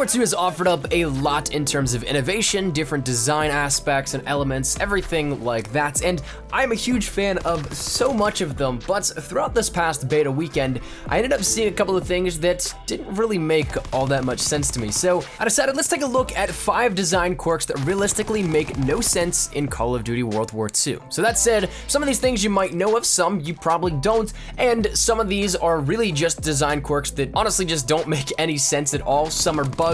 War II has offered up a lot in terms of innovation, different design aspects and elements, everything like that, and I'm a huge fan of so much of them, but throughout this past beta weekend, I ended up seeing a couple of things that didn't really make all that much sense to me. So I decided let's take a look at 5 design quirks that realistically make no sense in Call of Duty World War II. So that said, some of these things you might know of, some you probably don't, and some of these are really just design quirks that honestly just don't make any sense at all. Some are bugs.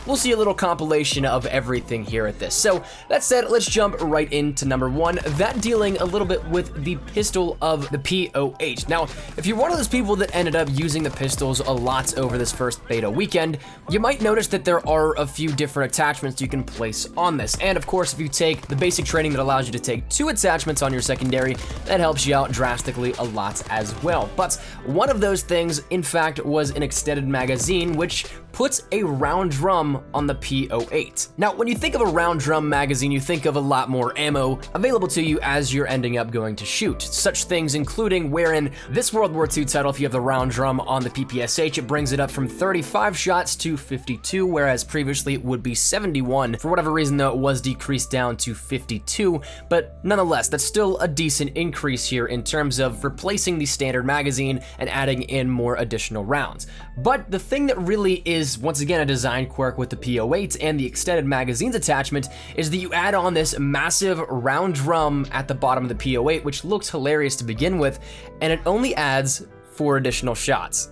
We'll see a little compilation of everything here at this. So that said, let's jump right into number 1, that dealing a little bit with the pistol of the POH. Now, if you're one of those people that ended up using the pistols a lot over this first beta weekend, you might notice that there are a few different attachments you can place on this. And of course, if you take the basic training that allows you to take 2 attachments on your secondary, that helps you out drastically a lot as well. But one of those things, in fact, was an extended magazine, which puts a round drum on the P08. Now, when you think of a round drum magazine, you think of a lot more ammo available to you as you're ending up going to shoot. Such things including wherein this World War II title, if you have the round drum on the PPSH, it brings it up from 35 shots to 52, whereas previously it would be 71. For whatever reason, though, it was decreased down to 52, but nonetheless, that's still a decent increase here in terms of replacing the standard magazine and adding in more additional rounds. But the thing that really is once again a design quirk with the PO8 and the extended magazines attachment is that you add on this massive round drum at the bottom of the PO8, which looks hilarious to begin with, and it only adds 4 additional shots.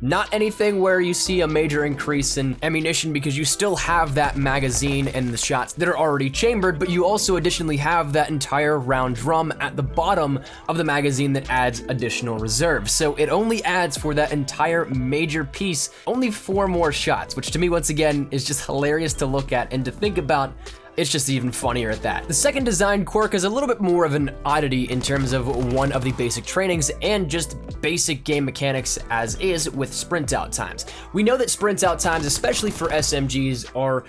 Not anything where you see a major increase in ammunition because you still have that magazine and the shots that are already chambered, but you also additionally have that entire round drum at the bottom of the magazine that adds additional reserve. So it only adds for that entire major piece only 4 more shots, which to me once again is just hilarious to look at and to think about. It's just even funnier at that. The second design quirk is a little bit more of an oddity in terms of one of the basic trainings and just basic game mechanics as is with sprint out times. We know that sprint out times, especially for SMGs, are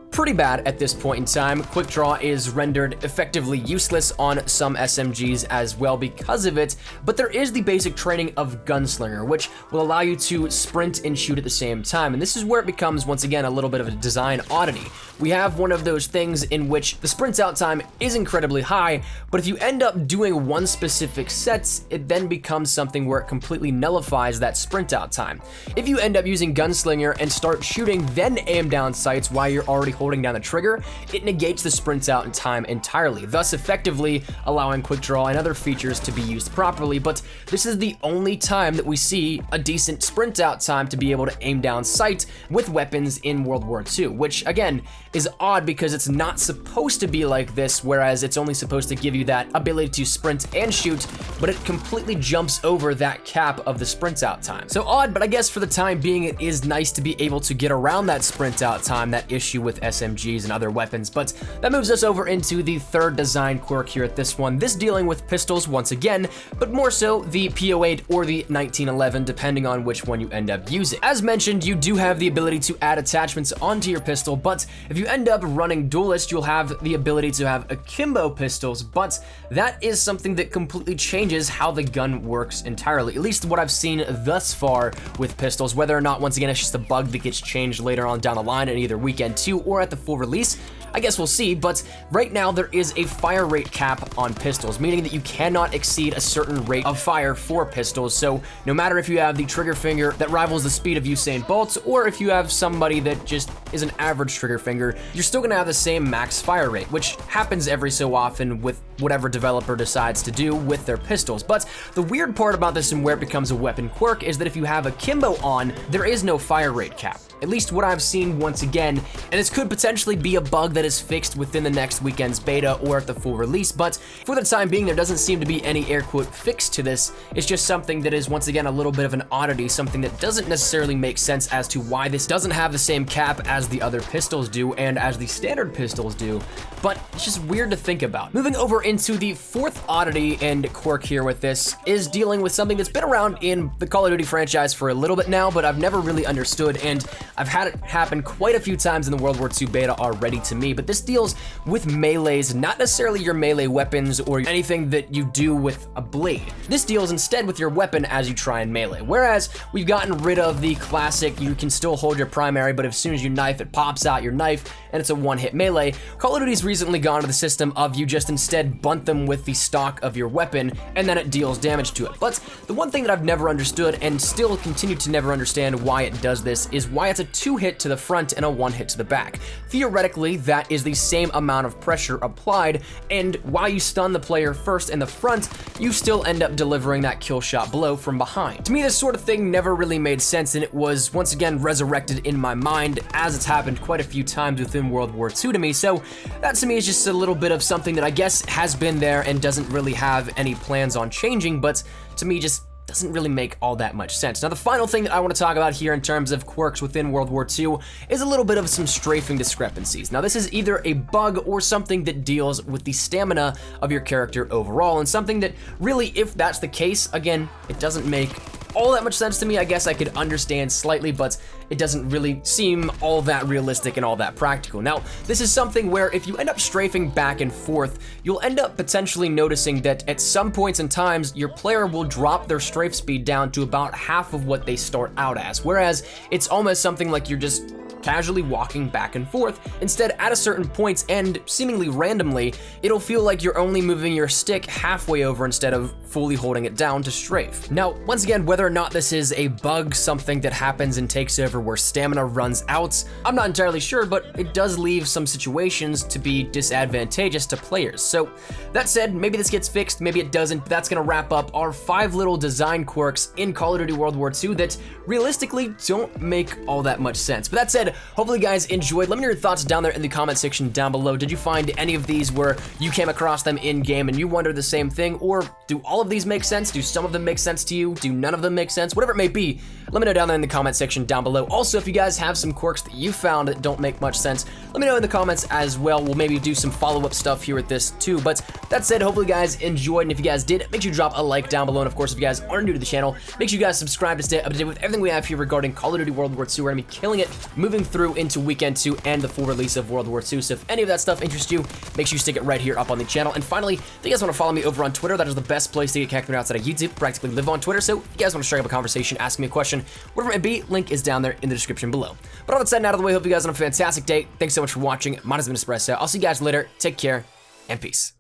pretty bad at this point in time. Quick draw is rendered effectively useless on some SMGs as well because of it, but there is the basic training of Gunslinger, which will allow you to sprint and shoot at the same time, and this is where it becomes once again a little bit of a design oddity. We have one of those things in which the sprint out time is incredibly high, but if you end up doing one specific set, it then becomes something where it completely nullifies that sprint out time. If you end up using Gunslinger and start shooting, then aim down sights while you're already holding down the trigger, it negates the sprint out in time entirely, thus effectively allowing quick draw and other features to be used properly. But this is the only time that we see a decent sprint out time to be able to aim down sight with weapons in World War II, which again is odd because it's not supposed to be like this, whereas it's only supposed to give you that ability to sprint and shoot, but it completely jumps over that cap of the sprint out time. So odd, but I guess for the time being it is nice to be able to get around that sprint out time, that issue with SMGs and other weapons. But that moves us over into the third design quirk here at this one, this dealing with pistols once again, but more so the PO8 or the 1911 depending on which one you end up using. As mentioned, you do have the ability to add attachments onto your pistol, but if you end up running duelist, you'll have the ability to have akimbo pistols, but that is something that completely changes how the gun works entirely, at least what I've seen thus far with pistols. Whether or not, once again, it's just a bug that gets changed later on down the line in either weekend 2 or at the full release, I guess we'll see. But right now there is a fire rate cap on pistols, meaning that you cannot exceed a certain rate of fire for pistols. So no matter if you have the trigger finger that rivals the speed of Usain Bolt, or if you have somebody that just is an average trigger finger, you're still gonna have the same max fire rate, which happens every so often with whatever developer decides to do with their pistols. But the weird part about this and where it becomes a weapon quirk is that if you have akimbo on, there is no fire rate cap. At least what I've seen once again, and this could potentially be a bug that is fixed within the next weekend's beta or at the full release, but for the time being there doesn't seem to be any air quote fix to this. It's just something that is once again a little bit of an oddity, something that doesn't necessarily make sense as to why this doesn't have the same cap as the other pistols do and as the standard pistols do, but it's just weird to think about. Moving over into the fourth oddity and quirk here with this is dealing with something that's been around in the Call of Duty franchise for a little bit now, but I've never really understood, and I've had it happen quite a few times in the World War II beta already to me, but this deals with melees, not necessarily your melee weapons or anything that you do with a blade. This deals instead with your weapon as you try and melee, whereas we've gotten rid of the classic, you can still hold your primary, but as soon as you knife, it pops out your knife, and it's a one-hit melee. Call of Duty's recently gone to the system of you just instead bunt them with the stock of your weapon, and then it deals damage to it. But the one thing that I've never understood, and still continue to never understand why it does this, is why it's a 2-hit to the front and a 1-hit to the back. Theoretically, that is the same amount of pressure applied, and while you stun the player first in the front, you still end up delivering that kill shot blow from behind. To me, this sort of thing never really made sense, and it was once again resurrected in my mind, as it's happened quite a few times within World War II to me. So that to me is just a little bit of something that I guess has been there and doesn't really have any plans on changing, but to me just doesn't really make all that much sense. Now, the final thing that I want to talk about here in terms of quirks within World War II is a little bit of some strafing discrepancies. Now, this is either a bug or something that deals with the stamina of your character overall, and something that really, if that's the case, again, it doesn't make all that much sense to me. I guess I could understand slightly, but it doesn't really seem all that realistic and all that practical. Now, this is something where if you end up strafing back and forth, you'll end up potentially noticing that at some points in times, your player will drop their strafe speed down to about half of what they start out as, whereas it's almost something like you're just casually walking back and forth. Instead, at a certain point and seemingly randomly, it'll feel like you're only moving your stick halfway over instead of fully holding it down to strafe. Now, once again, whether or not this is a bug, something that happens and takes over where stamina runs out, I'm not entirely sure, but it does leave some situations to be disadvantageous to players. So that said, maybe this gets fixed, maybe it doesn't. That's gonna wrap up our 5 little design quirks in Call of Duty World War II that realistically don't make all that much sense. But that said, hopefully you guys enjoyed. Let me know your thoughts down there in the comment section down below. Did you find any of these where you came across them in game and you wonder the same thing? Or do all of these make sense? Do some of them make sense to you? Do none of them make sense? Whatever it may be, let me know down there in the comment section down below. Also, if you guys have some quirks that you found that don't make much sense, let me know in the comments as well. We'll maybe do some follow-up stuff here with this too. But that said, hopefully you guys enjoyed, and if you guys did, make sure you drop a like down below. And of course, if you guys are new to the channel, make sure you guys subscribe to stay up to date with everything we have here regarding Call of Duty World War II. We're gonna be killing it, moving through into Weekend 2 and the full release of World War II. So if any of that stuff interests you, make sure you stick it right here up on the channel. And finally, if you guys want to follow me over on Twitter, that is the best place to get connected outside of YouTube. Practically live on Twitter. So if you guys want to strike up a conversation, ask me a question, whatever it may be, link is down there in the description below. But all that said and out of the way, hope you guys have a fantastic day. Thanks so much for watching. Mine has been Espresso. I'll see you guys later. Take care and peace.